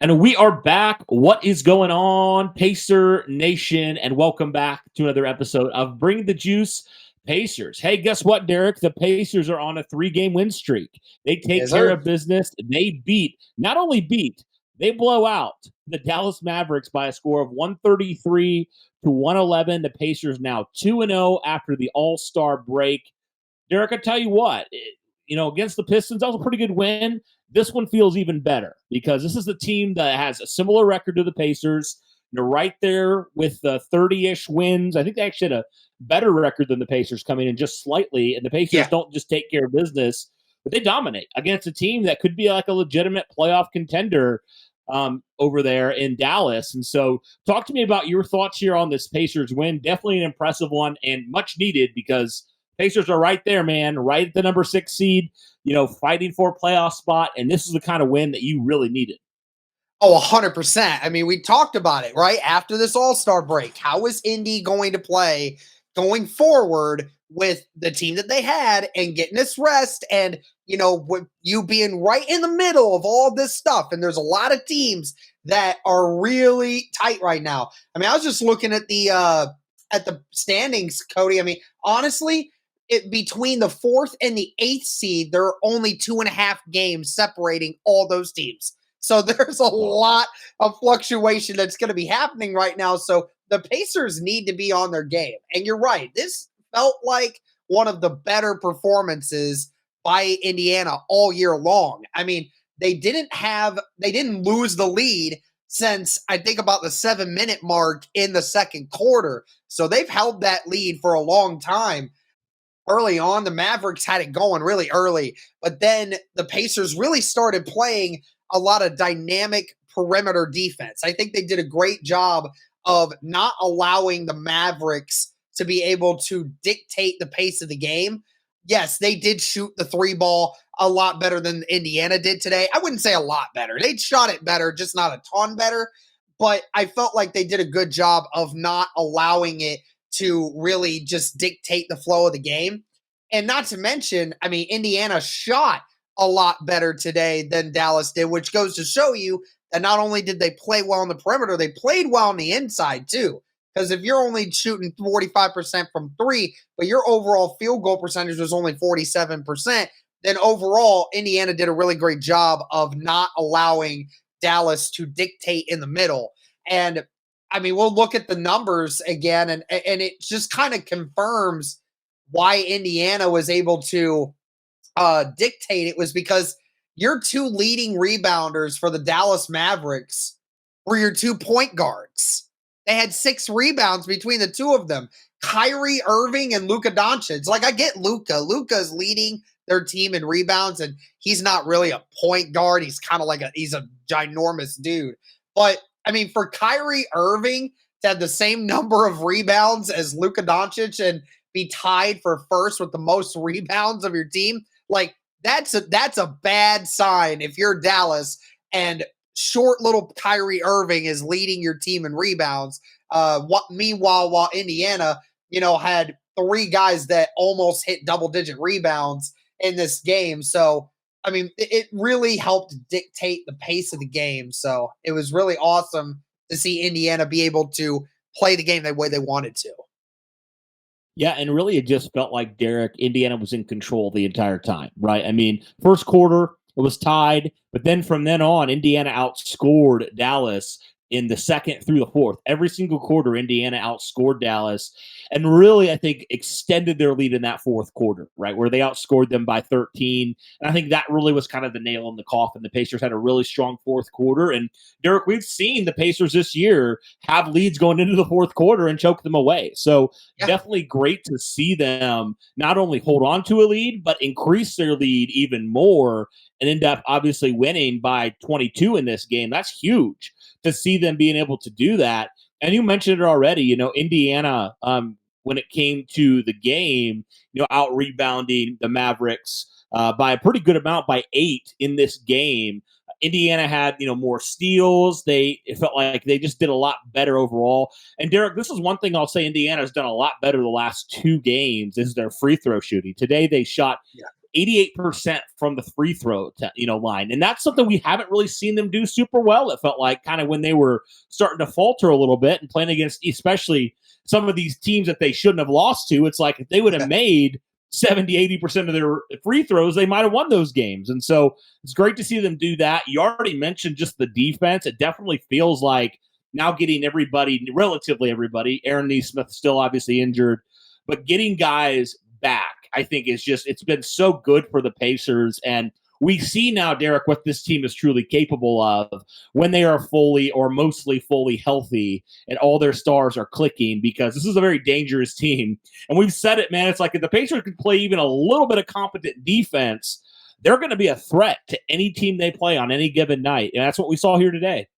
And we are back. What is going on, Pacer Nation? And welcome back to another episode of Bring the Juice Pacers. Hey, guess what, Derek? The Pacers are on a 3-game win streak. They take Yes, care sir. of business. They not only beat, they blow out the Dallas Mavericks by a score of 133-111. The Pacers now 2-0 after the All-Star break. Derek, I tell you what, against the Pistons, that was a pretty good win. This one feels even better because this is the team that has a similar record to the Pacers. They're right there with 30-ish wins. I think they actually had a better record than the Pacers coming in just slightly. And the Pacers don't just take care of business, but they dominate against a team that could be like a legitimate playoff contender over there in Dallas. And so talk to me about your thoughts here on this Pacers win. Definitely an impressive one and much needed because Pacers are right there, man, right at the number 6 seed, fighting for a playoff spot. And this is the kind of win that you really needed. Oh, 100%. I mean, we talked about it, right? After this All-Star break, how is Indy going to play going forward with the team that they had and getting this rest and, with you being right in the middle of all this stuff. And there's a lot of teams that are really tight right now. I mean, I was just looking at the standings, Cody. I mean, honestly, between the 4th and the 8th seed, there are only 2.5 games separating all those teams. So there's a lot of fluctuation that's going to be happening right now. So the Pacers need to be on their game. And you're right. This felt like one of the better performances by Indiana all year long. I mean, they didn't lose the lead since I think about the 7-minute mark in the second quarter. So they've held that lead for a long time. Early on, the Mavericks had it going really early, but then the Pacers really started playing a lot of dynamic perimeter defense. I think they did a great job of not allowing the Mavericks to be able to dictate the pace of the game. Yes, they did shoot the 3 ball a lot better than Indiana did today. I wouldn't say a lot better. They shot it better, just not a ton better. But I felt like they did a good job of not allowing it to really just dictate the flow of the game. And not to mention, I mean, Indiana shot a lot better today than Dallas did, which goes to show you that not only did they play well on the perimeter, they played well on the inside too. Because if you're only shooting 45% from 3, but your overall field goal percentage was only 47%, then overall, Indiana did a really great job of not allowing Dallas to dictate in the middle. And I mean, we'll look at the numbers again, and it just kind of confirms why Indiana was able to dictate. It was because your 2 leading rebounders for the Dallas Mavericks were your 2 point guards. They had 6 rebounds between the 2 of them. Kyrie Irving and Luka Doncic. Like, I get Luka. Luka's leading their team in rebounds, and he's not really a point guard. He's kind of like he's a ginormous dude. But, I mean, for Kyrie Irving to have the same number of rebounds as Luka Doncic and be tied for first with the most rebounds of your team, like that's a bad sign if you're Dallas and short little Kyrie Irving is leading your team in rebounds. Meanwhile, while Indiana, had 3 guys that almost hit double-digit rebounds in this game. So, I mean, it really helped dictate the pace of the game. So it was really awesome to see Indiana be able to play the game the way they wanted to. Yeah, and really it just felt like Derek, Indiana was in control the entire time, right? I mean, first quarter, it was tied, but then from then on, Indiana outscored Dallas in the second through the fourth. Every single quarter, Indiana outscored Dallas and really, I think, extended their lead in that fourth quarter, right, where they outscored them by 13. And I think that really was kind of the nail in the coffin. The Pacers had a really strong fourth quarter. And, Derek, we've seen the Pacers this year have leads going into the fourth quarter and choke them away. So definitely great to see them not only hold on to a lead, but increase their lead even more and end up obviously winning by 22 in this game. That's huge to see them being able to do that. And you mentioned it already, Indiana, when it came to the game, out rebounding the Mavericks by a pretty good amount, by 8 in this game. Indiana had, more steals. It felt like they just did a lot better overall. And Derek, this is one thing I'll say Indiana has done a lot better the last 2 games is their free throw shooting. Today they shot 88% from the free throw line. And that's something we haven't really seen them do super well. It felt like kind of when they were starting to falter a little bit and playing against especially some of these teams that they shouldn't have lost to. It's like if they would have made 70-80% of their free throws, they might have won those games. And so it's great to see them do that. You already mentioned just the defense. It definitely feels like now getting everybody, relatively everybody, Aaron Nesmith still obviously injured, but getting guys back, I think it's been so good for the Pacers. And we see now, Derek, what this team is truly capable of when they are fully or mostly fully healthy and all their stars are clicking, because this is a very dangerous team. And we've said it, man. It's like if the Pacers could play even a little bit of competent defense, they're going to be a threat to any team they play on any given night. And that's what we saw here today.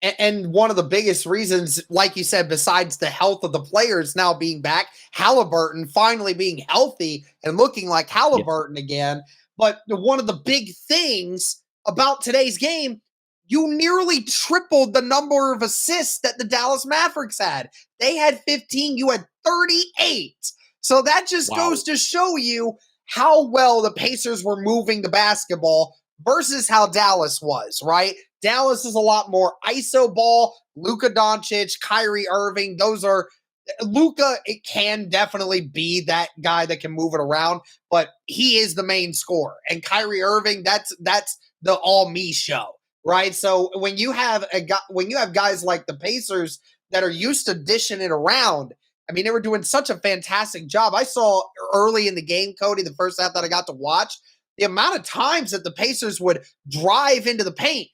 And one of the biggest reasons, like you said, besides the health of the players now being back, Halliburton finally being healthy and looking like Halliburton again. But one of the big things about today's game, you nearly tripled the number of assists that the Dallas Mavericks had. They had 15, you had 38. So that just goes to show you how well the Pacers were moving the basketball versus how Dallas was, right? Dallas is a lot more ISO ball. Luka Doncic, Kyrie Irving, those are Luka. It can definitely be that guy that can move it around, but he is the main scorer. And Kyrie Irving, that's the all me show, right? So when you have guys like the Pacers that are used to dishing it around, I mean, they were doing such a fantastic job. I saw early in the game, Cody, the first half that I got to watch, the amount of times that the Pacers would drive into the paint,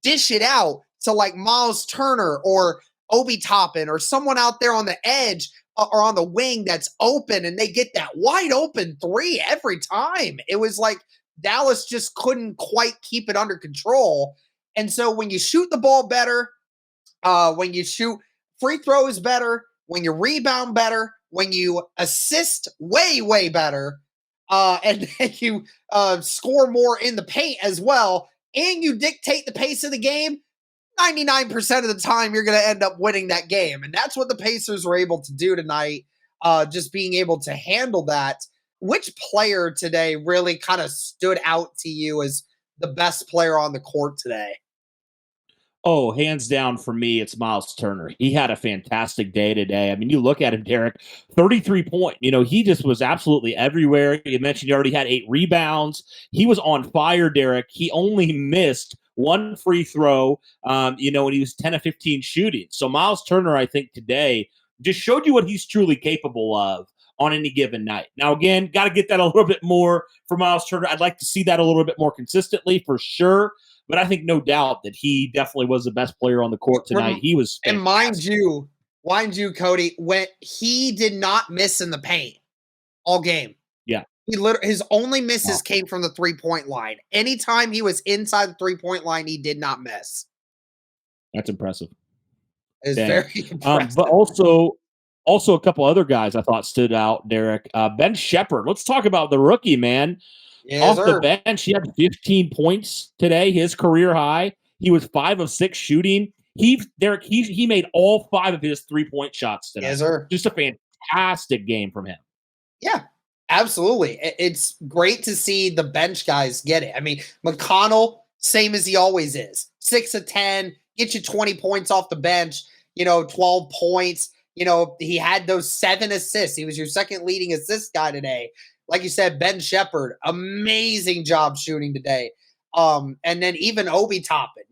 dish it out to like Myles Turner or Obi Toppin or someone out there on the edge or on the wing that's open, and they get that wide open three every time. It was like Dallas just couldn't quite keep it under control. And so when you shoot the ball better, when you shoot free throws better, when you rebound better, when you assist way, way better, and then you score more in the paint as well, and you dictate the pace of the game, 99% of the time you're going to end up winning that game. And that's what the Pacers were able to do tonight, just being able to handle that. Which player today really kind of stood out to you as the best player on the court today? Oh, hands down for me, it's Myles Turner. He had a fantastic day today. I mean, you look at him, Derek, 33 point. He just was absolutely everywhere. You mentioned he already had 8 rebounds. He was on fire, Derek. He only missed one free throw, and he was 10 of 15 shooting. So Myles Turner, I think today just showed you what he's truly capable of on any given night. Now, again, got to get that a little bit more for Myles Turner. I'd like to see that a little bit more consistently for sure. But I think no doubt that he definitely was the best player on the court tonight. He was fantastic. And mind you, Cody, when he did not miss in the paint all game. Yeah. His only misses came from the 3-point line. Anytime he was inside the 3-point line, he did not miss. That's impressive. It's very impressive. But also a couple other guys I thought stood out, Derek. Ben Shepherd. Let's talk about the rookie, man. Yes, off the bench, he had 15 points today, his career high. He was 5 of 6 shooting. He made all 5 of his 3-point shots today. Yes, sir. Just a fantastic game from him. Yeah, absolutely. It's great to see the bench guys get it. I mean, McConnell, same as he always is. 6 of 10, get you 20 points off the bench, 12 points. He had those 7 assists. He was your second leading assist guy today. Like you said, Ben Shepherd, amazing job shooting today. And then even Obi Toppin,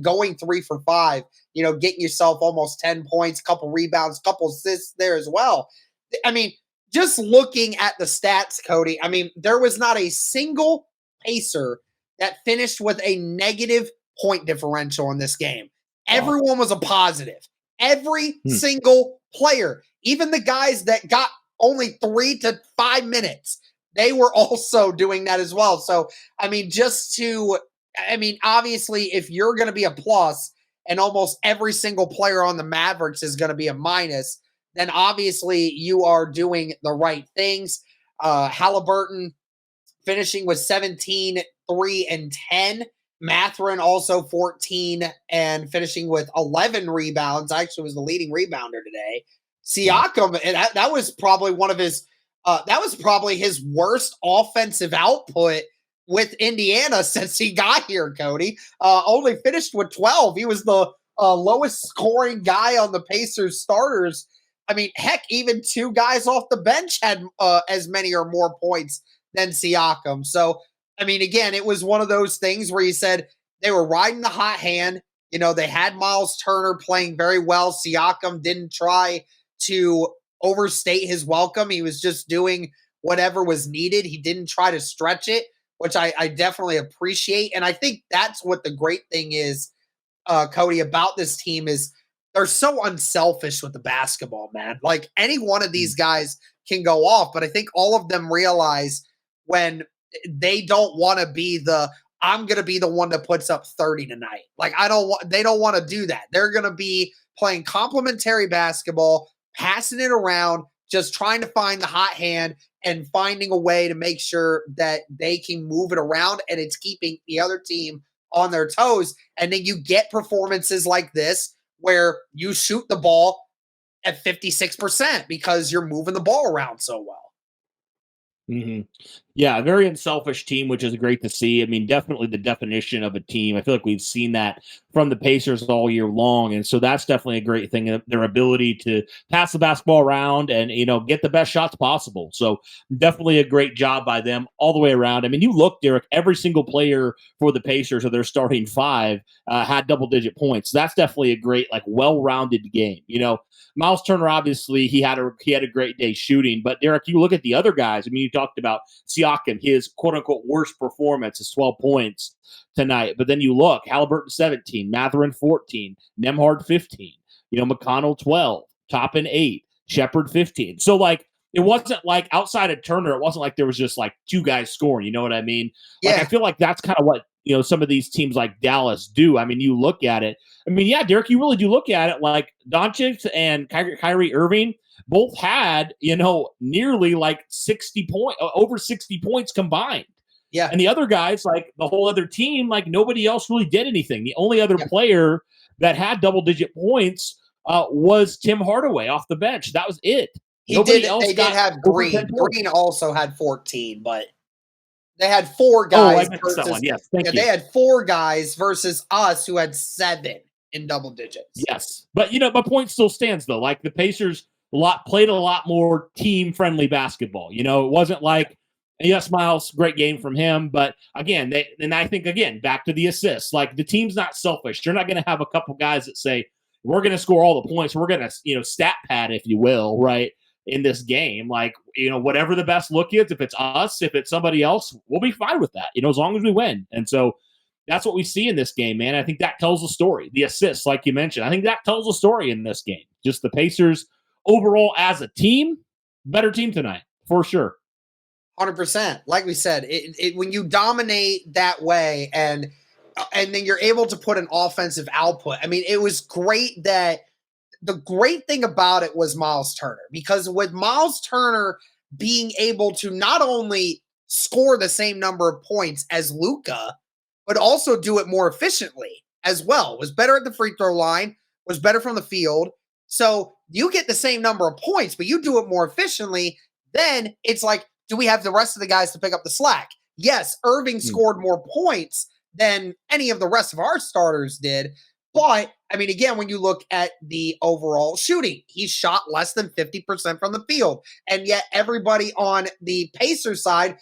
going 3 for 5, getting yourself almost 10 points, couple rebounds, couple assists there as well. I mean, just looking at the stats, Cody, I mean, there was not a single Pacer that finished with a negative point differential in this game. Everyone was a positive. Every single player, even the guys that got only 3 to 5 minutes, they were also doing that as well. So, I mean, obviously, if you're going to be a plus and almost every single player on the Mavericks is going to be a minus, then obviously you are doing the right things. Halliburton finishing with 17, 3, and 10. Mathurin also 14 and finishing with 11 rebounds. Actually was the leading rebounder today. Siakam, and that was probably one of his That was probably his worst offensive output with Indiana since he got here, Cody. Only finished with 12. He was the lowest scoring guy on the Pacers starters. I mean, heck, even two guys off the bench had as many or more points than Siakam. So, I mean, again, it was one of those things where you said they were riding the hot hand. You know, they had Myles Turner playing very well. Siakam didn't try to overstate his welcome. He was just doing whatever was needed. He didn't try to stretch it, which I definitely appreciate. And I think that's what the great thing is, Cody, about this team is they're so unselfish with the basketball, man. Like any one of these guys can go off, but I think all of them realize when they don't want to be the I'm going to be the one that puts up 30 tonight. Like they don't want to do that. They're going to be playing complementary basketball, passing it around, just trying to find the hot hand and finding a way to make sure that they can move it around and it's keeping the other team on their toes. And then you get performances like this where you shoot the ball at 56% because you're moving the ball around so well. Mm-hmm. Yeah, a very unselfish team, which is great to see. I mean, definitely the definition of a team. I feel like we've seen that from the Pacers all year long, and so that's definitely a great thing. Their ability to pass the basketball around and get the best shots possible. So definitely a great job by them all the way around. I mean, you look, Derek, every single player for the Pacers of their starting five had double-digit points. So that's definitely a great, like, well-rounded game. Myles Turner, obviously, he had a great day shooting, but Derek, you look at the other guys. I mean, you talked about Siakam, his quote unquote worst performance is 12 points tonight. But then you look, Halliburton 17, Mathurin 14, Nembhard 15, McConnell 12, Toppin 8, Shepherd 15. So like it wasn't like outside of Turner, it wasn't like there was just like two guys scoring. You know what I mean? Like I feel like that's kind of what some of these teams like Dallas do. I mean, you look at it. I mean, yeah, Derek, you really do look at it like Doncic and Kyrie Irving both had, nearly like 60 over 60 points combined. Yeah. And the other guys, like the whole other team, like nobody else really did anything. The only other player that had double-digit points was Tim Hardaway off the bench. That was it. They did have Green. Green also had 14, but they had four guys. Yes, thank you. They had four guys versus us who had 7 in double digits. Yes. But, my point still stands, though. Like the Pacers played a lot more team-friendly basketball. It wasn't like, yes, Myles, great game from him. But, again, I think, back to the assists. Like, the team's not selfish. You're not going to have a couple guys that say, we're going to score all the points. We're going to, stat pad, if you will, right, in this game. Like, whatever the best look is, if it's us, if it's somebody else, we'll be fine with that, as long as we win. And so that's what we see in this game, man. I think that tells a story. The assists, like you mentioned, I think that tells a story in this game. Just the Pacers overall as a team, better team tonight, for sure. 100%. Like we said, when you dominate that way and then you're able to put an offensive output. I mean, it was great that the great thing about it was Myles Turner, because with Myles Turner being able to not only score the same number of points as Luka, but also do it more efficiently as well. Was better at the free throw line, was better from the field. So you get the same number of points, but you do it more efficiently. Then it's like, do we have the rest of the guys to pick up the slack? Yes, Irving scored more points than any of the rest of our starters did. But, I mean, again, when you look at the overall shooting, he shot less than 50% from the field. And yet everybody on the Pacers side,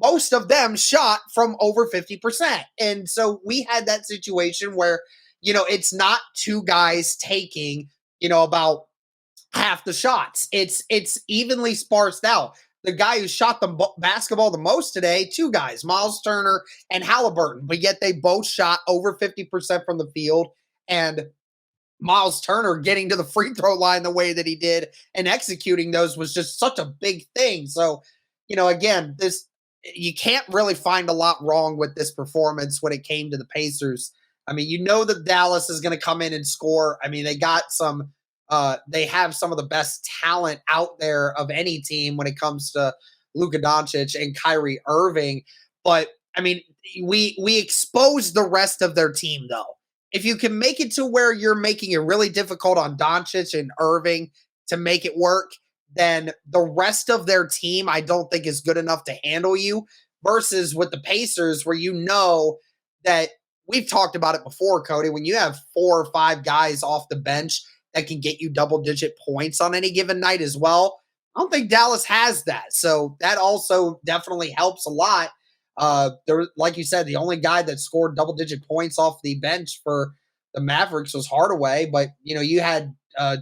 most of them shot from over 50%. And so we had that situation where, it's not two guys taking, about half the shots. It's evenly sparsed out. The guy who shot the basketball the most today, two guys, Myles Turner and Halliburton, but yet they both shot over 50% from the field. And Myles Turner getting to the free throw line the way that he did and executing those was just such a big thing. So, again, you can't really find a lot wrong with this performance when it came to the Pacers. I mean, that Dallas is going to come in and score. I mean, they got they have some of the best talent out there of any team when it comes to Luka Doncic and Kyrie Irving. But, I mean, we exposed the rest of their team, though. If you can make it to where you're making it really difficult on Doncic and Irving to make it work, then the rest of their team, I don't think is good enough to handle you. Versus with the Pacers, where you know that we've talked about it before, Cody, when you have 4 or 5 guys off the bench that can get you double-digit points on any given night as well. I don't think Dallas has that. So that also definitely helps a lot. Like you said, the only guy that scored double-digit points off the bench for the Mavericks was Hardaway, but you had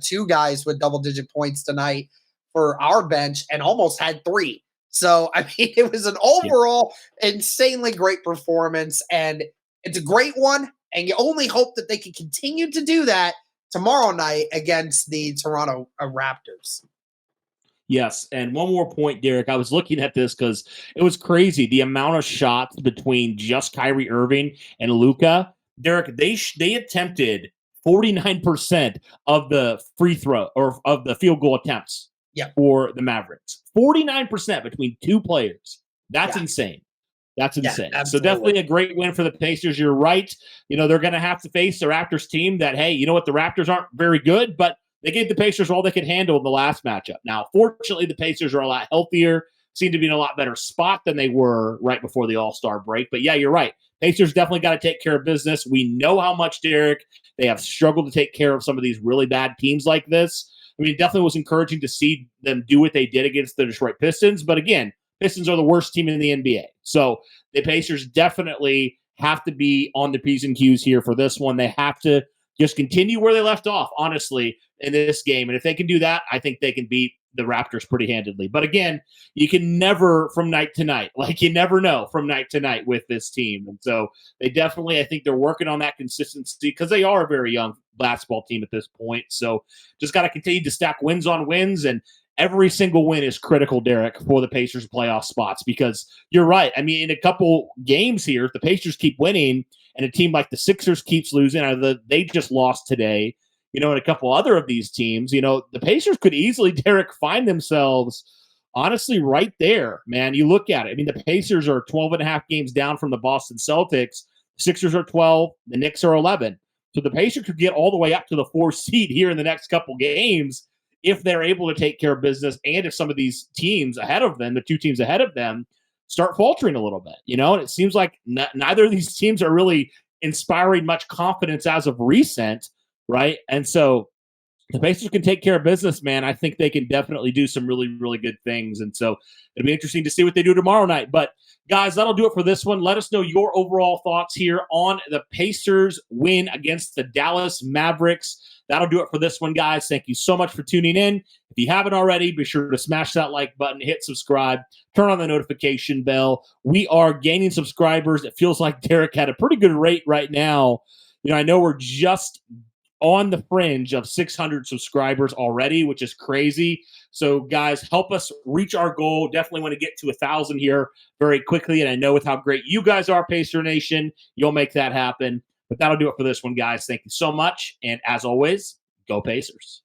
2 guys with double-digit points tonight for our bench and almost had 3. So, I mean, it was an overall insanely great performance, and it's a great one, and you only hope that they can continue to do that tomorrow night against the Toronto Raptors. Yes, and one more point, Derek. I was looking at this because it was crazy the amount of shots between just Kyrie Irving and Luka. Derek, they attempted 49% of the free throw or of the field goal attempts for the Mavericks. 49% between 2 players. That's insane. That's insane. So definitely a great win for the Pacers. You're right. They're going to have to face the Raptors team that, hey, you know what? The Raptors aren't very good, but they gave the Pacers all they could handle in the last matchup. Now, fortunately, the Pacers are a lot healthier, seem to be in a lot better spot than they were right before the All-Star break. But yeah, you're right. Pacers definitely got to take care of business. We know how much, Derek, they have struggled to take care of some of these really bad teams like this. I mean, it definitely was encouraging to see them do what they did against the Detroit Pistons. But again, Pistons are the worst team in the NBA. So the Pacers definitely have to be on the P's and Q's here for this one. They have to just continue where they left off, honestly, in this game. And if they can do that, I think they can beat the Raptors pretty handedly. But again, you can never from night to night. Like, you never know from night to night with this team. And so they definitely, I think they're working on that consistency because they are a very young basketball team at this point. So just got to continue to stack wins on wins. And every single win is critical, Derek, for the Pacers playoff spots because you're right. I mean, in a couple games here, if the Pacers keep winning and a team like the Sixers keeps losing, they just lost today, and a couple other of these teams, the Pacers could easily, Derek, find themselves honestly right there, man. You look at it. I mean, the Pacers are 12 and a half games down from the Boston Celtics. Sixers are 12. The Knicks are 11. So the Pacers could get all the way up to the 4th seed here in the next couple games if they're able to take care of business and if some of these teams ahead of them, the 2 teams ahead of them, start faltering a little bit, and it seems like neither of these teams are really inspiring much confidence as of recent, right? And so the Pacers can take care of business, man. I think they can definitely do some really, really good things. And so it'll be interesting to see what they do tomorrow night. But guys, that'll do it for this one. Let us know your overall thoughts here on the Pacers win against the Dallas Mavericks. That'll do it for this one, guys. Thank you so much for tuning in. If you haven't already, be sure to smash that like button, hit subscribe, turn on the notification bell. We are gaining subscribers. It feels like Derek had a pretty good rate right now. I know we're just on the fringe of 600 subscribers already, which is crazy. So, guys, help us reach our goal. Definitely want to get to 1,000 here very quickly. And I know with how great you guys are, Pacer Nation, you'll make that happen. But that'll do it for this one, guys. Thank you so much. And as always, go Pacers.